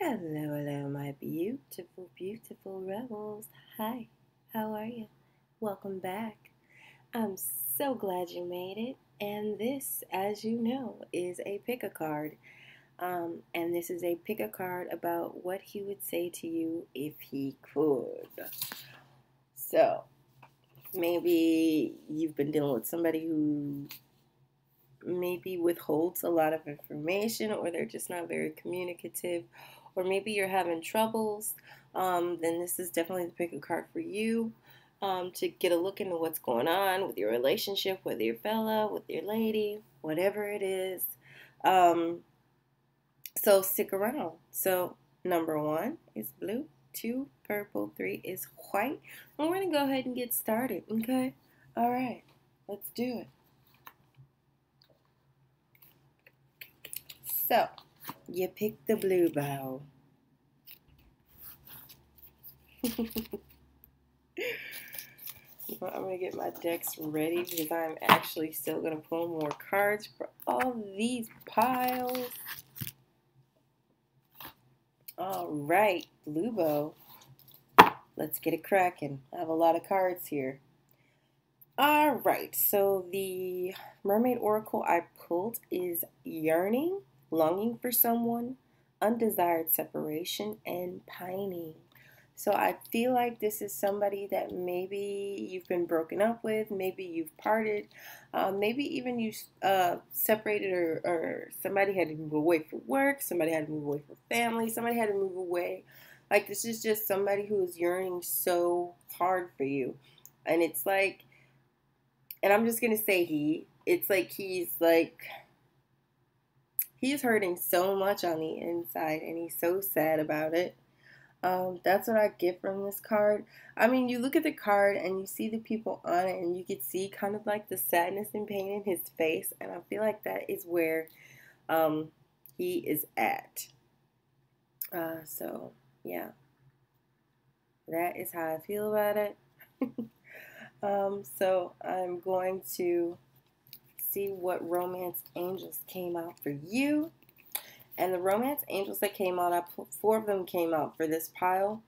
Hello, hello, my beautiful, beautiful rebels. Hi, how are you? Welcome back. I'm so glad you made it. And this, as you know, is a pick a card. And this is a pick a card about what he would say to you if he could. So, maybe you've been dealing with somebody who maybe withholds a lot of information, or they're just not very communicative, or maybe you're having troubles, then this is definitely the pick a card for you, to get a look into what's going on with your relationship, with your fella, with your lady, whatever it is. Um, so stick around. So number one is blue, two purple, three is white. And we're going to go ahead and get started, okay? All right, let's do it. So, you picked the blue bow. I'm going to get my decks ready because I'm actually still going to pull more cards for all these piles. All right, blue bow. Let's get it cracking. I have a lot of cards here. All right, so the Mermaid Oracle I pulled is yearning, longing for someone, undesired separation, and pining. So I feel like this is somebody that maybe you've been broken up with, maybe you've parted, maybe even you separated, or somebody had to move away for work, somebody had to move away for family, somebody had to move away. Like, this is just somebody who is yearning so hard for you. And it's like, and I'm just going to say it's like he's hurting so much on the inside, and he's so sad about it. That's what I get from this card. I mean, you look at the card and you see the people on it, and you can see kind of like the sadness and pain in his face, and I feel like that is where he is at. So, yeah, that is how I feel about it. So I'm going to see what romance angels came out for you. And the romance angels that came out, four of them came out for this pile.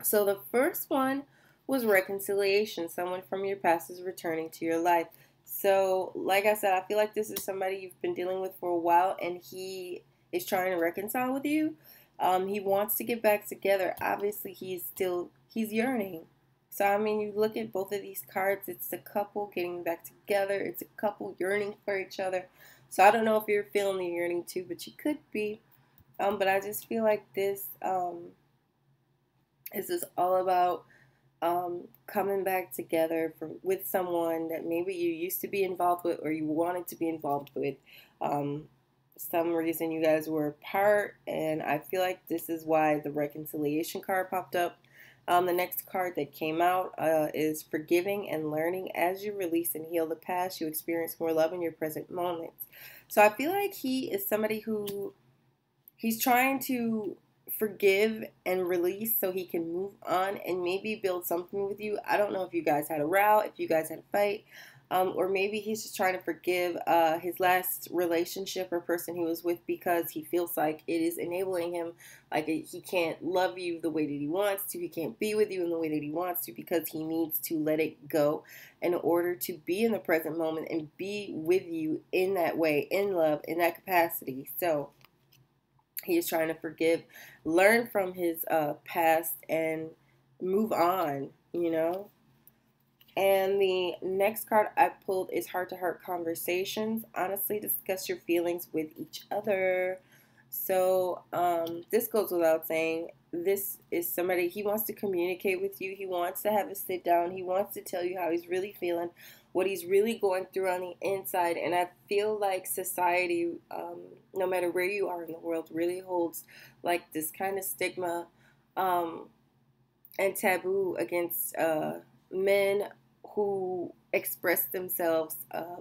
So the first one was reconciliation. Someone from your past is returning to your life. So, like I said, I feel like this is somebody you've been dealing with for a while, and he is trying to reconcile with you. He wants to get back together. Obviously, he's yearning. So, I mean, you look at both of these cards, it's a couple getting back together. It's a couple yearning for each other. So, I don't know if you're feeling the yearning too, but you could be. But I just feel like this is all about coming back together with someone that maybe you used to be involved with, or you wanted to be involved with. Some reason you guys were apart, and I feel like this is why the reconciliation card popped up. The next card that came out is forgiving and learning. As you release and heal the past, you experience more love in your present moments. So I feel like he is somebody who he's trying to forgive and release so he can move on and maybe build something with you. I don't know if you guys had a row, if you guys had a fight, or maybe he's just trying to forgive his last relationship or person he was with, because he feels like it is enabling him, like he can't love you the way that he wants to, he can't be with you in the way that he wants to, because he needs to let it go in order to be in the present moment and be with you in that way, in love, in that capacity. So he is trying to forgive, learn from his past, and move on, you know? And the next card I pulled is Heart to Heart Conversations. Honestly, discuss your feelings with each other. So, this goes without saying. This is somebody, he wants to communicate with you. He wants to have a sit down. He wants to tell you how he's really feeling, what he's really going through on the inside. And I feel like society, no matter where you are in the world, really holds like this kind of stigma and taboo against men who express themselves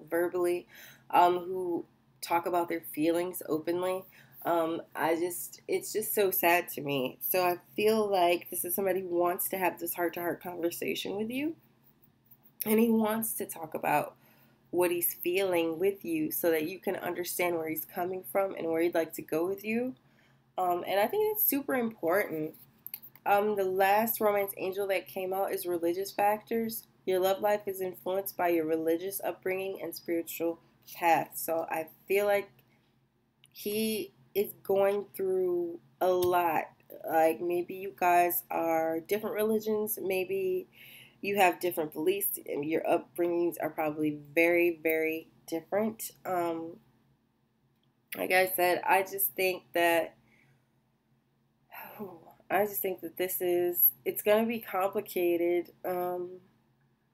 verbally, who talk about their feelings openly. It's just so sad to me. So I feel like this is somebody who wants to have this heart-to-heart conversation with you, and he wants to talk about what he's feeling with you so that you can understand where he's coming from and where he'd like to go with you. And I think it's super important. The last romance angel that came out is religious factors. Your love life is influenced by your religious upbringing and spiritual path. So I feel like he is going through a lot. Like maybe you guys are different religions, maybe you have different beliefs, and your upbringings are probably very, very different. Like I said, I just think that it's going to be complicated,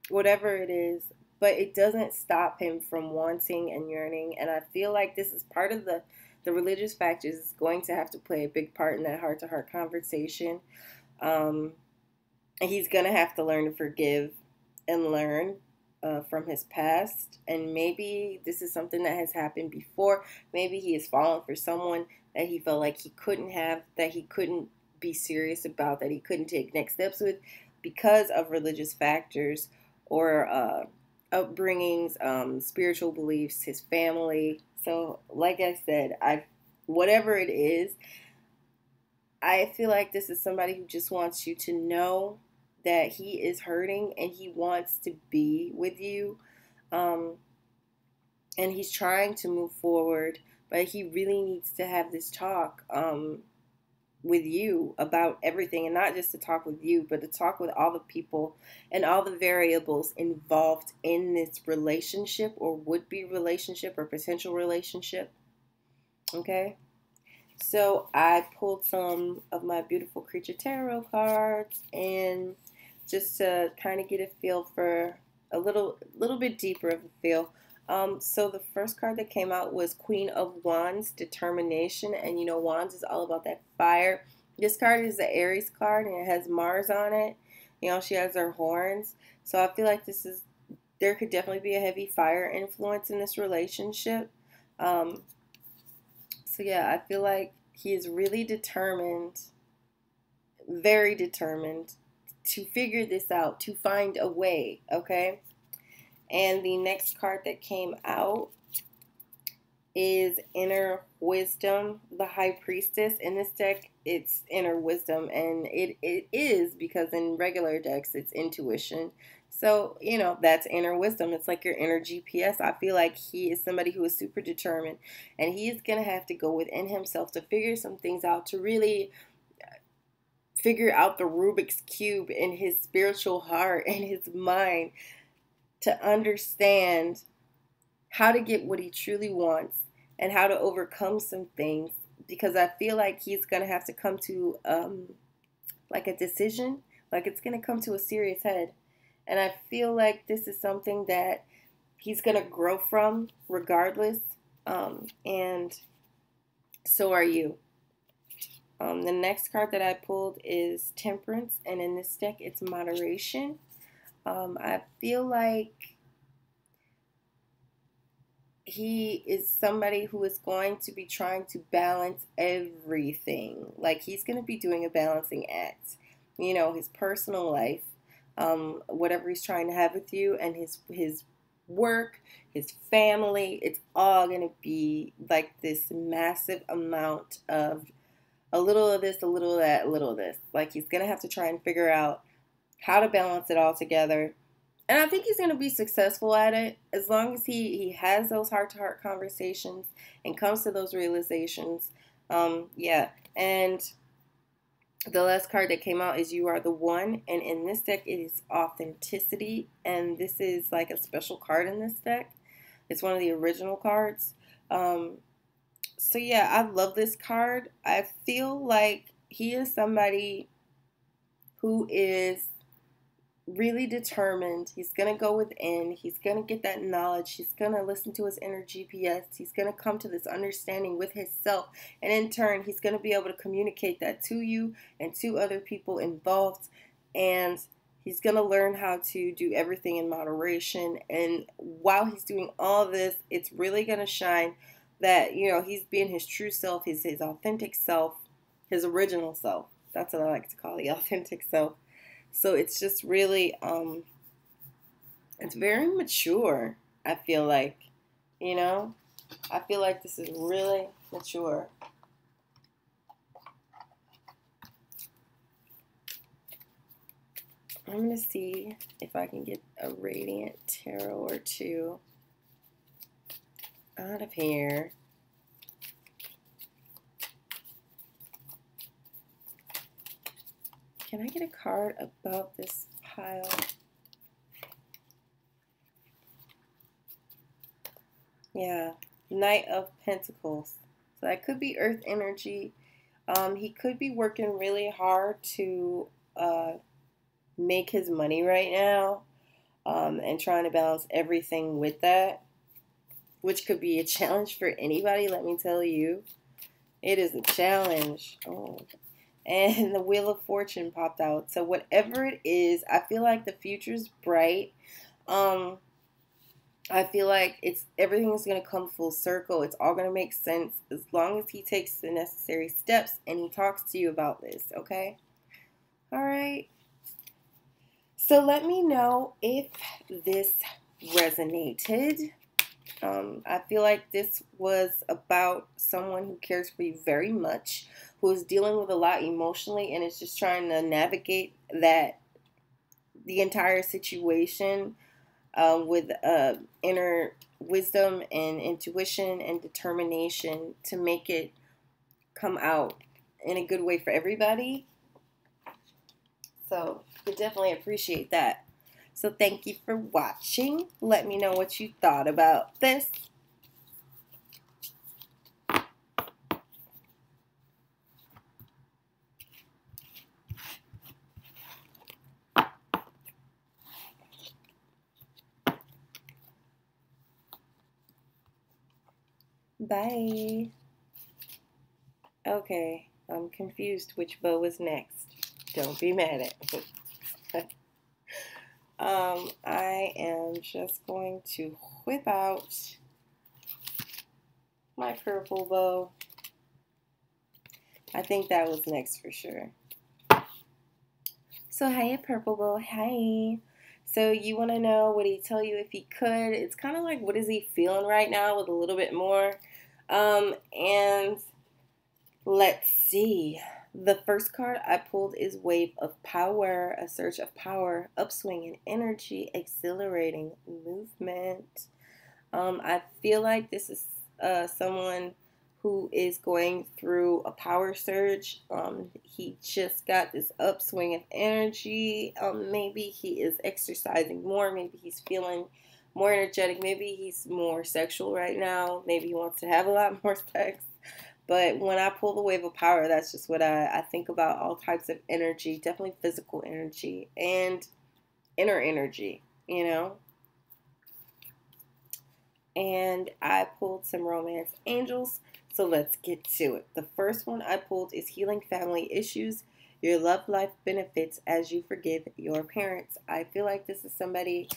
whatever it is, but it doesn't stop him from wanting and yearning. And I feel like this is part of the religious factors is going to have to play a big part in that heart to heart conversation. Um, and he's going to have to learn to forgive and learn from his past. And maybe this is something that has happened before. Maybe he has fallen for someone that he felt like he couldn't have, that he couldn't be serious about, that he couldn't take next steps with because of religious factors or upbringings, spiritual beliefs, his family. So, like I said, whatever it is, I feel like this is somebody who just wants you to know that he is hurting and he wants to be with you. Um, and he's trying to move forward, but he really needs to have this talk with you about everything, and not just to talk with you, but to talk with all the people and all the variables involved in this relationship or would be relationship or potential relationship. Okay? So I pulled some of my beautiful creature tarot cards, and just to kind of get a feel for a little bit deeper of a feel. So the first card that came out was Queen of Wands, determination, and you know Wands is all about that fire. This card is the Aries card, and it has Mars on it. You know, she has her horns. So I feel like there could definitely be a heavy fire influence in this relationship. Um, so yeah, I feel like he is really determined, very determined to figure this out, to find a way, okay? And the next card that came out is Inner Wisdom, the High Priestess. In this deck, it's Inner Wisdom, and it is because in regular decks, it's Intuition. So, you know, that's Inner Wisdom. It's like your inner GPS. I feel like he is somebody who is super determined, and he is going to have to go within himself to figure some things out, to really figure out the Rubik's Cube in his spiritual heart and his mind, to understand how to get what he truly wants and how to overcome some things, because I feel like he's going to have to come to like a decision, like it's going to come to a serious head. And I feel like this is something that he's going to grow from regardless. And so are you. The next card that I pulled is Temperance, and in this deck, it's moderation. I feel like he is somebody who is going to be trying to balance everything. Like he's going to be doing a balancing act. You know, his personal life, whatever he's trying to have with you, and his work, his family. It's all going to be like this massive amount of a little of this, a little of that, a little of this. Like he's going to have to try and figure out how to balance it all together. And I think he's going to be successful at it as long as he has those heart-to-heart conversations and comes to those realizations. Yeah. And the last card that came out is You Are the One. And in this deck, it is Authenticity. And this is like a special card in this deck. It's one of the original cards. So yeah, I love this card. I feel like he is somebody who is really determined. He's going to go within. He's going to get that knowledge. He's going to listen to his inner GPS. He's going to come to this understanding with himself. And in turn, he's going to be able to communicate that to you and to other people involved. And he's going to learn how to do everything in moderation. And while he's doing all this, it's really going to shine that, you know, he's being his true self, his authentic self, his original self. That's what I like to call the authentic self. So it's just really, it's very mature, I feel like, you know? I feel like this is really mature. I'm going to see if I can get a Radiant Tarot or two out of here. Can I get a card about this pile? Yeah, Knight of Pentacles. So that could be Earth energy. He could be working really hard to make his money right now, and trying to balance everything with that, which could be a challenge for anybody, let me tell you. It is a challenge. Oh. And the Wheel of Fortune popped out. So whatever it is, I feel like the future's bright. I feel like everything's going to come full circle. It's all going to make sense as long as he takes the necessary steps and he talks to you about this, okay? All right. So let me know if this resonated. I feel like this was about someone who cares for you very much, who is dealing with a lot emotionally and is just trying to navigate the entire situation with inner wisdom and intuition and determination to make it come out in a good way for everybody. So I definitely appreciate that. So thank you for watching. Let me know what you thought about this. Bye. Okay, I'm confused which bow is next. Don't be mad at me. I am just going to whip out my purple bow. I think that was next for sure. So hey, purple bow, hey. So you want to know, would he tell you if he could? It's kind of like, what is he feeling right now with a little bit more? And let's see. The first card I pulled is Wave of Power, a surge of power, upswing in energy, exhilarating movement. I feel like this is someone who is going through a power surge. He just got this upswing of energy. Maybe he is exercising more. Maybe he's feeling more energetic. Maybe he's more sexual right now. Maybe he wants to have a lot more sex. But when I pull the Wave of Power, that's just what I think about. All types of energy, definitely physical energy and inner energy, you know. And I pulled some romance angels. So let's get to it. The first one I pulled is Healing Family Issues. Your love life benefits as you forgive your parents. I feel like this is somebody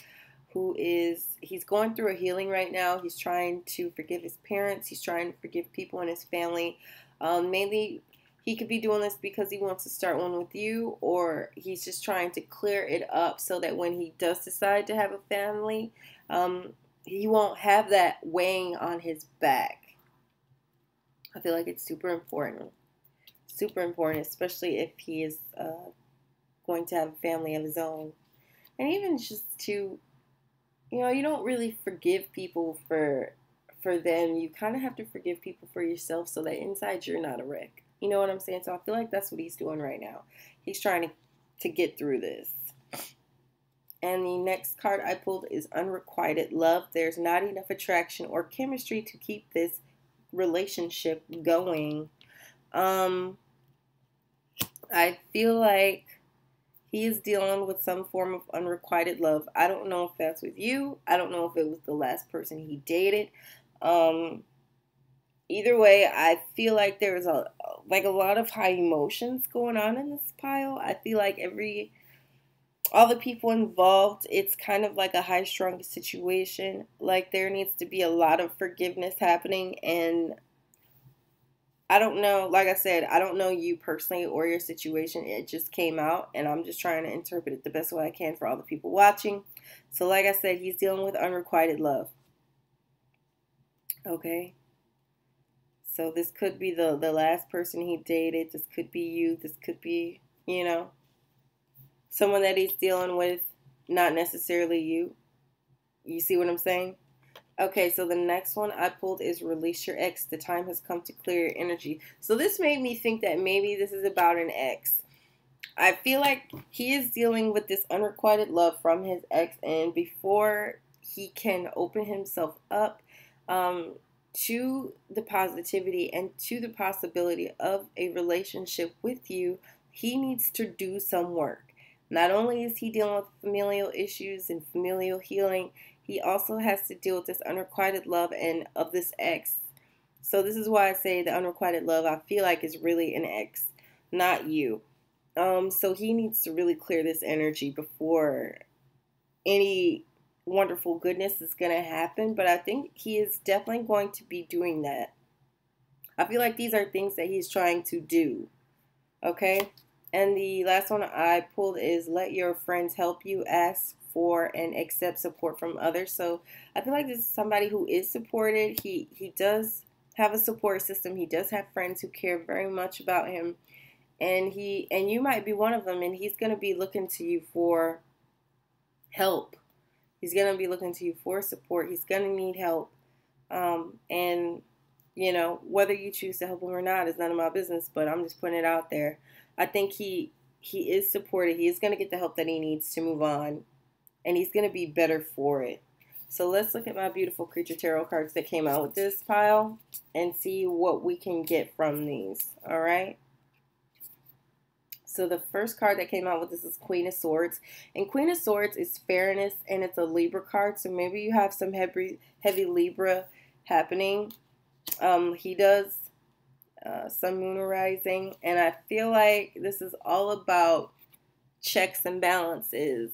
who he's going through a healing right now. He's trying to forgive his parents. He's trying to forgive people in his family. Mainly, he could be doing this because he wants to start one with you, or he's just trying to clear it up so that when he does decide to have a family, he won't have that weighing on his back. I feel like it's super important. Super important, especially if he is going to have a family of his own. And even just to, you don't really forgive people for them. You kind of have to forgive people for yourself so that inside you're not a wreck. You know what I'm saying? So I feel like that's what he's doing right now. He's trying to get through this. And the next card I pulled is Unrequited Love. There's not enough attraction or chemistry to keep this relationship going. I feel like he is dealing with some form of unrequited love. I don't know if that's with you. I don't know if it was the last person he dated. Either way, I feel like there's a lot of high emotions going on in this pile. I feel like all the people involved, it's kind of like a high-strung situation. Like there needs to be a lot of forgiveness happening, and I don't know, like I said, I don't know you personally or your situation. It just came out, and I'm just trying to interpret it the best way I can for all the people watching. So like I said, he's dealing with unrequited love. Okay? So this could be the last person he dated. This could be you. This could be, Someone that he's dealing with, not necessarily you. You see what I'm saying? Okay, so the next one I pulled is release your ex. The time has come to clear your energy. So this made me think that maybe this is about an ex. I feel like he is dealing with this unrequited love from his ex, and before he can open himself up to the positivity and to the possibility of a relationship with you, he needs to do some work. Not only is he dealing with familial issues and familial healing, he also has to deal with this unrequited love and of this ex. So this is why I say the unrequited love I feel like is really an ex, not you. So he needs to really clear this energy before any wonderful goodness is going to happen. But I think he is definitely going to be doing that. I feel like these are things that he's trying to do. Okay? And the last one I pulled is let your friends help you, ask for and accept support from others. So I feel like this is somebody who is supported. He does have a support system. He does have friends who care very much about him. And you might be one of them, and he's going to be looking to you for help. He's going to be looking to you for support. He's going to need help. And you know, whether you choose to help him or not is none of my business, but I'm just putting it out there. I think he is supported. He is going to get the help that he needs to move on, and he's going to be better for it. So let's look at my beautiful creature tarot cards that came out with this pile and see what we can get from these. All right. So the first card that came out with this is Queen of Swords. And Queen of Swords is fairness, and it's a Libra card. So maybe you have some heavy Libra happening. He does Sun, Moon, Rising. And I feel like this is all about checks and balances,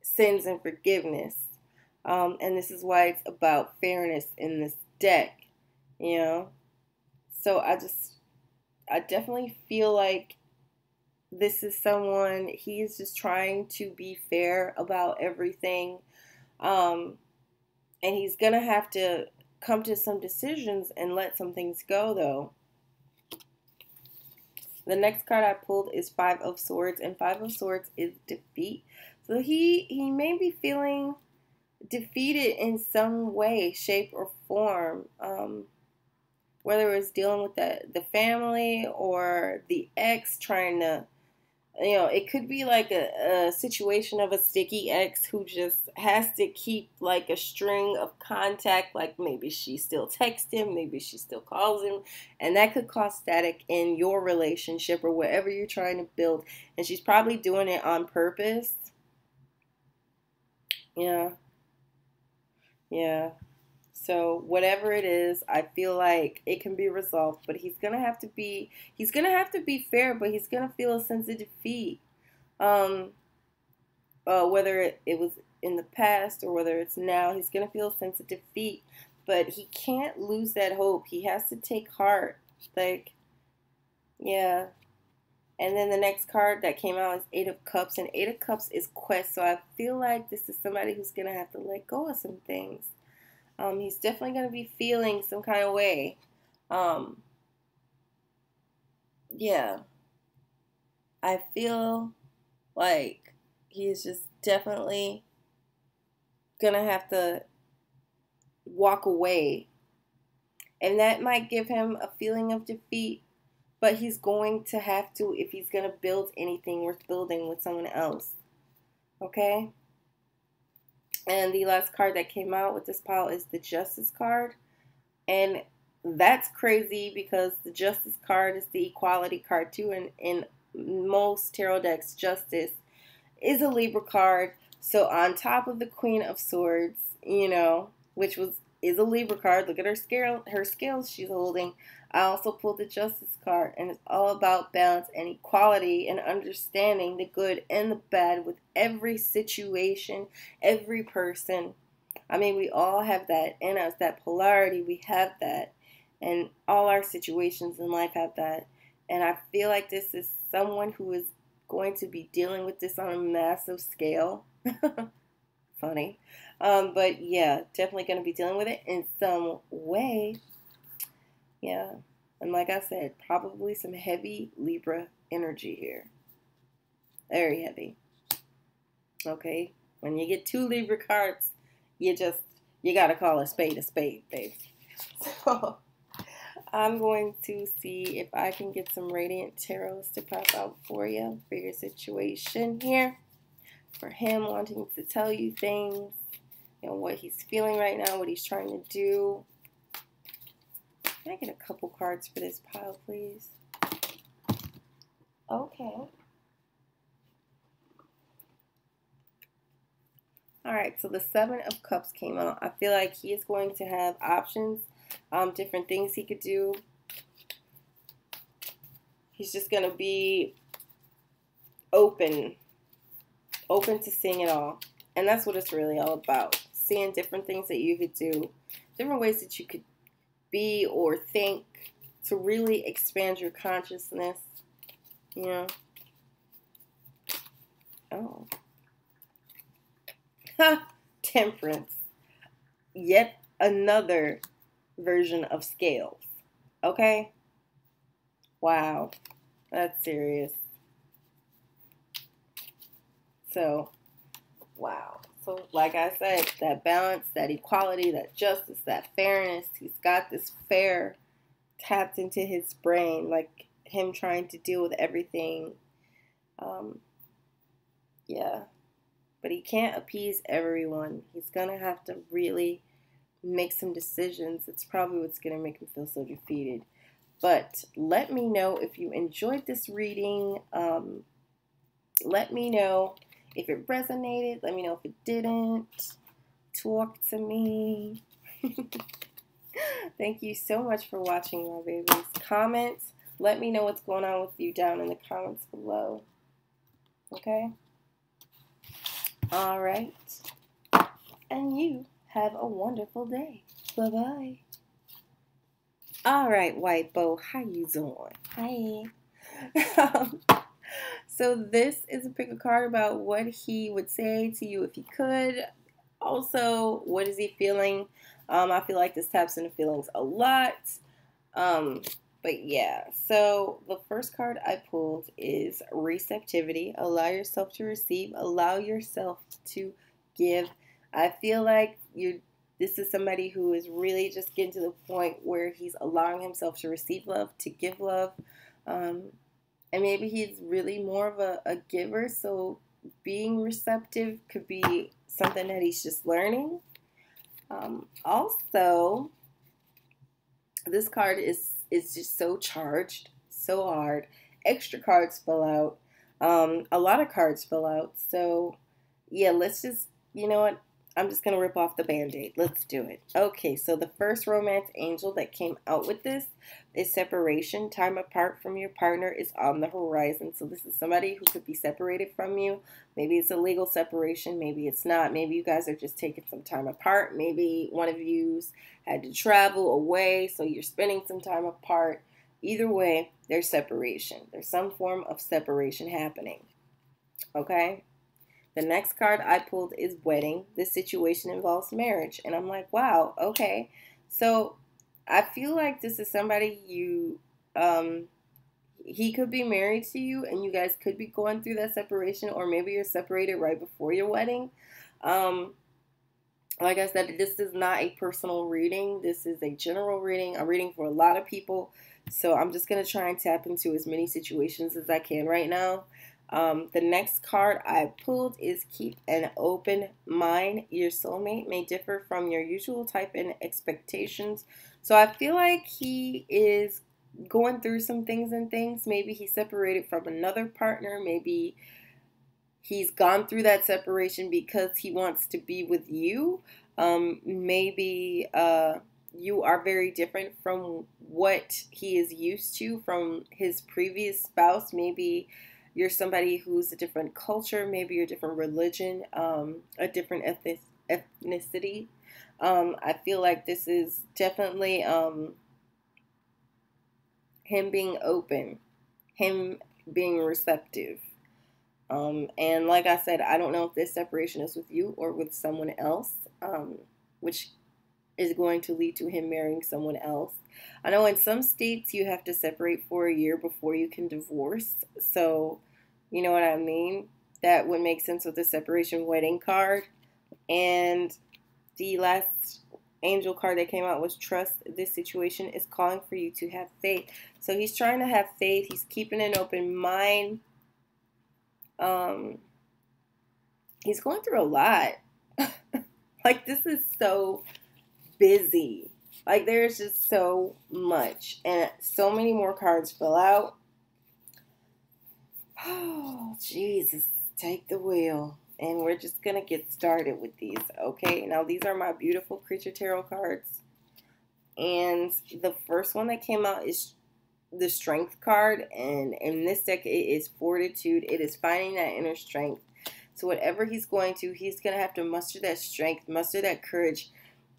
sins and forgiveness. And this is why it's about fairness in this deck, you know. So I definitely feel like this is someone, he's just trying to be fair about everything. And he's going to have to come to some decisions and let some things go, though. The next card I pulled is Five of Swords, and Five of Swords is defeat. So he may be feeling defeated in some way, shape, or form. Whether it's dealing with the family or the ex trying to, you know, it could be like a situation of a sticky ex who just has to keep like a string of contact, like maybe she still texts him, maybe she still calls him, and that could cause static in your relationship or whatever you're trying to build, and she's probably doing it on purpose. Yeah. So whatever it is, I feel like it can be resolved, but he's gonna have to be fair, but he's gonna feel a sense of defeat. Um, whether it was in the past or whether it's now, he's gonna feel a sense of defeat, but he can't lose that hope. He has to take heart. Like, yeah. And then the next card that came out is Eight of Cups, and Eight of Cups is quest. So I feel like this is somebody who's gonna have to let go of some things. He's definitely going to be feeling some kind of way. Um, yeah, I feel like he's just definitely going to have to walk away. And that might give him a feeling of defeat, but he's going to have to if he's going to build anything worth building with someone else. Okay? And the last card that came out with this pile is the Justice card. And that's crazy because the Justice card is the equality card too. And in most tarot decks, Justice is a Libra card. So on top of the Queen of Swords, you know, which is a Libra card. Look at her scales she's holding. I also pulled the Justice card, and it's all about balance and equality and understanding the good and the bad with every situation, every person. I mean, we all have that in us, that polarity. We have that, and all our situations in life have that. And I feel like this is someone who is going to be dealing with this on a massive scale. Funny. But yeah, definitely going to be dealing with it in some way. Yeah. And like I said, probably some heavy Libra energy here. Very heavy. Okay? When you get two Libra cards, you gotta call a spade, babe. So I'm going to see if I can get some Radiant Tarots to pop out for you, for your situation here. For him wanting to tell you things, you know, what he's feeling right now, what he's trying to do. Can I get a couple cards for this pile, please? Okay. Alright, so the Seven of Cups came out. I feel like he is going to have options, different things he could do. He's just going to be open to seeing it all. And that's what it's really all about. Seeing different things that you could do, different ways that you could be or think to really expand your consciousness. You know? Oh. Temperance. Yet another version of scales. Okay? Wow. That's serious. So, wow. So, like I said, that balance, that equality, that justice, that fairness, he's got this fair tapped into his brain, like him trying to deal with everything. Yeah. But he can't appease everyone. He's going to have to really make some decisions. It's probably what's going to make him feel so defeated. But let me know if you enjoyed this reading. Let me know if it resonated. Let me know if it didn't. Talk to me. Thank you so much for watching, my babies. Comments. Let me know what's going on with you down in the comments below. Okay? All right. And you have a wonderful day. Bye-bye. All right, white bow. How you doing? Hi. So this is a pick a card about what he would say to you if he could. Also, what is he feeling? I feel like this taps into feelings a lot. But yeah, so the first card I pulled is receptivity. Allow yourself to receive. Allow yourself to give. I feel like this is somebody who is really just getting to the point where he's allowing himself to receive love, to give love. And maybe he's really more of a giver, so being receptive could be something that he's just learning. Also, this card is just so charged, so hard. Extra cards fill out. A lot of cards fill out. So, yeah, let's just, you know what? I'm just going to rip off the Band-Aid. Let's do it. Okay, so the first romance angel that came out with this is separation. Time apart from your partner is on the horizon. So this is somebody who could be separated from you. Maybe it's a legal separation. Maybe it's not. Maybe you guys are just taking some time apart. Maybe one of you's had to travel away, so you're spending some time apart. Either way, there's separation. There's some form of separation happening. Okay? The next card I pulled is wedding. This situation involves marriage. And I'm like, wow, okay. So I feel like this is somebody he could be married to you and you guys could be going through that separation, or maybe you're separated right before your wedding. Like I said, this is not a personal reading. This is a general reading. I'm reading for a lot of people. So I'm just going to try and tap into as many situations as I can right now. The next card I pulled is keep an open mind. Your soulmate may differ from your usual type and expectations. So I feel like he is going through some things and things. Maybe he's separated from another partner. Maybe he's gone through that separation because he wants to be with you. Maybe you are very different from what he is used to from his previous spouse. Maybe you're somebody who's a different culture, maybe you're a different religion, a different ethnicity. I feel like this is definitely him being open, him being receptive. And like I said, I don't know if this separation is with you or with someone else, which is going to lead to him marrying someone else. I know in some states you have to separate for a year before you can divorce. So, you know what I mean? that would make sense with the separation wedding card. And the last angel card that came out was trust. This situation is calling for you to have faith. So he's trying to have faith. He's keeping an open mind. He's going through a lot. Like, this is so busy. Like, there's just so much. And so many more cards fill out. Oh, Jesus. Take the wheel. And we're just going to get started with these, okay? Now, these are my beautiful Creature Tarot cards. And the first one that came out is the Strength card. And in this deck, it is Fortitude. It is finding that inner strength. So whatever he's going to have to muster that strength, muster that courage,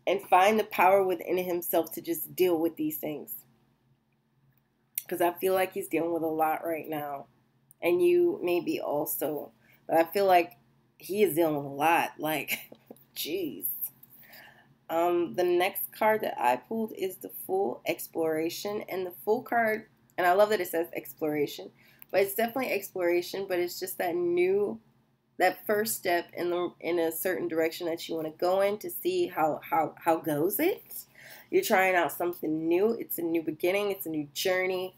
and find the power within himself to just deal with these things. Because I feel like he's dealing with a lot right now. And you maybe also. But I feel like he is dealing with a lot. Like, jeez. The next card that I pulled is the Full Exploration. And the Full card, and I love that it says exploration. But it's definitely exploration, but it's just that first step in a certain direction that you want to go in to see how goes it. You're trying out something new. It's a new beginning. It's a new journey,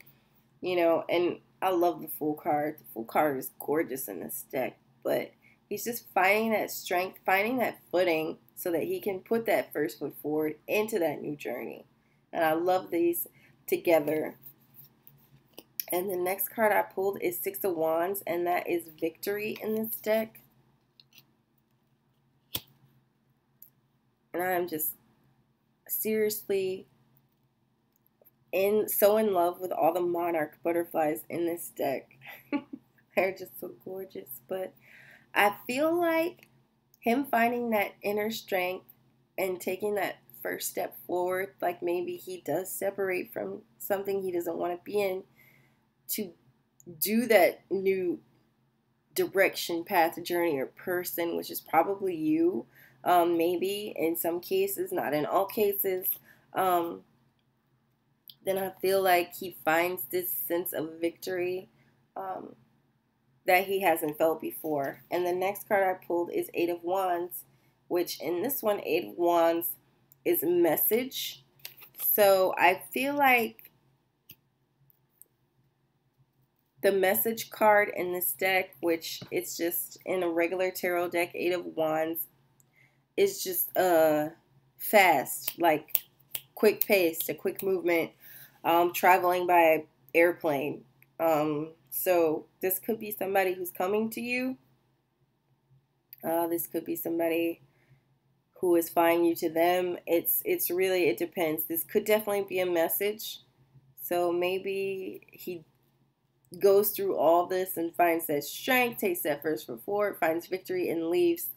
you know. And I love the Fool card. The Fool card is gorgeous in this deck, but he's just finding that strength, finding that footing, so that he can put that first foot forward into that new journey. And I love these together. And the next card I pulled is Six of Wands, and that is Victory in this deck. And I'm just seriously so in love with all the Monarch butterflies in this deck. They're just so gorgeous. But I feel like him finding that inner strength and taking that first step forward, like maybe he does separate from something he doesn't want to be in, to do that new direction, path, journey, or person, which is probably you, maybe in some cases, not in all cases, then I feel like he finds this sense of victory that he hasn't felt before. And the next card I pulled is Eight of Wands, which in this one, Eight of Wands is message. So I feel like the message card in this deck, which it's just in a regular tarot deck, Eight of Wands, is just fast, like quick pace, a quick movement, traveling by airplane. So this could be somebody who's coming to you. This could be somebody who is finding you to them. It's really, it depends. This could definitely be a message. So maybe he goes through all this and finds that strength, takes that first foot forward, finds victory, and leaves.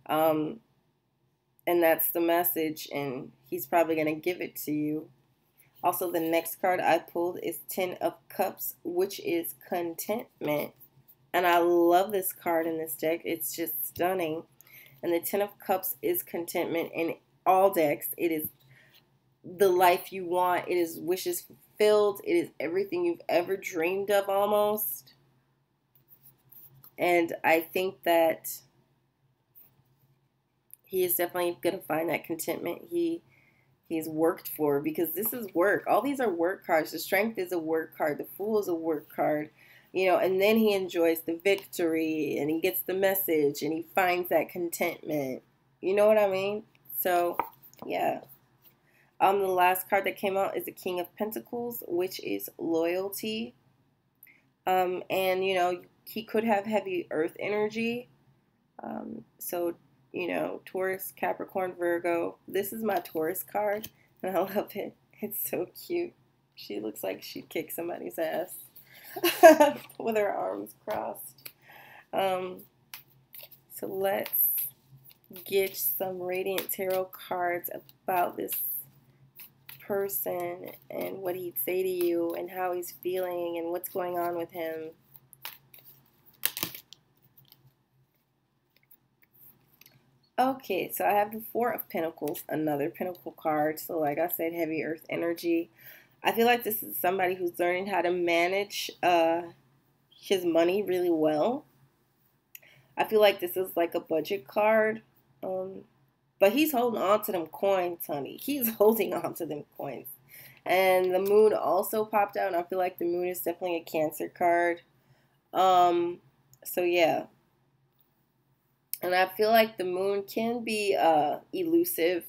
And that's the message, and he's probably going to give it to you. Also, the next card I pulled is Ten of Cups, which is contentment. And I love this card in this deck. It's just stunning. And the Ten of Cups is contentment in all decks. It is the life you want. It is wishes fulfilled. It is everything you've ever dreamed of almost. And I think that he is definitely going to find that contentment he's worked for, because this is work. All these are work cards. The Strength is a work card. The Fool is a work card. You know, and then he enjoys the victory, and he gets the message, and he finds that contentment. You know what I mean? So, yeah. The last card that came out is the King of Pentacles, which is loyalty. And, you know, he could have heavy earth energy. So, you know, Taurus, Capricorn, Virgo. This is my Taurus card, and I love it. It's so cute. She looks like she'd kick somebody's ass with her arms crossed. So let's get some Radiant Tarot cards about this person and what he'd say to you and how he's feeling and what's going on with him. Okay, so I have the Four of Pentacles, another Pentacle card. So like I said, heavy earth energy. I feel like this is somebody who's learning how to manage his money really well. I feel like this is like a budget card. But he's holding on to them coins, honey. He's holding on to them coins. And the moon also popped out. And I feel like the moon is definitely a Cancer card. So yeah. And I feel like the moon can be elusive.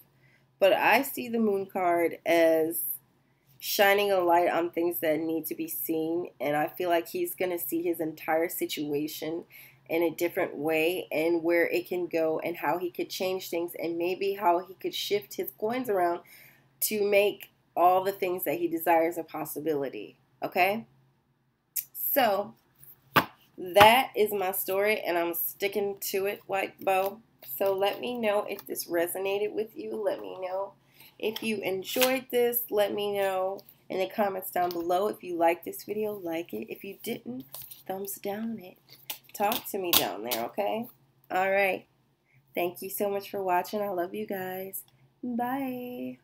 But I see the moon card as shining a light on things that need to be seen. And I feel like he's going to see his entire situation in a different way and where it can go and how he could change things and maybe how he could shift his coins around to make all the things that he desires a possibility. Okay? So that is my story, and I'm sticking to it, White Bow. So let me know if this resonated with you. Let me know if you enjoyed this. Let me know in the comments down below. If you liked this video, like it. If you didn't, thumbs down it. Talk to me down there, okay? All right. Thank you so much for watching. I love you guys. Bye.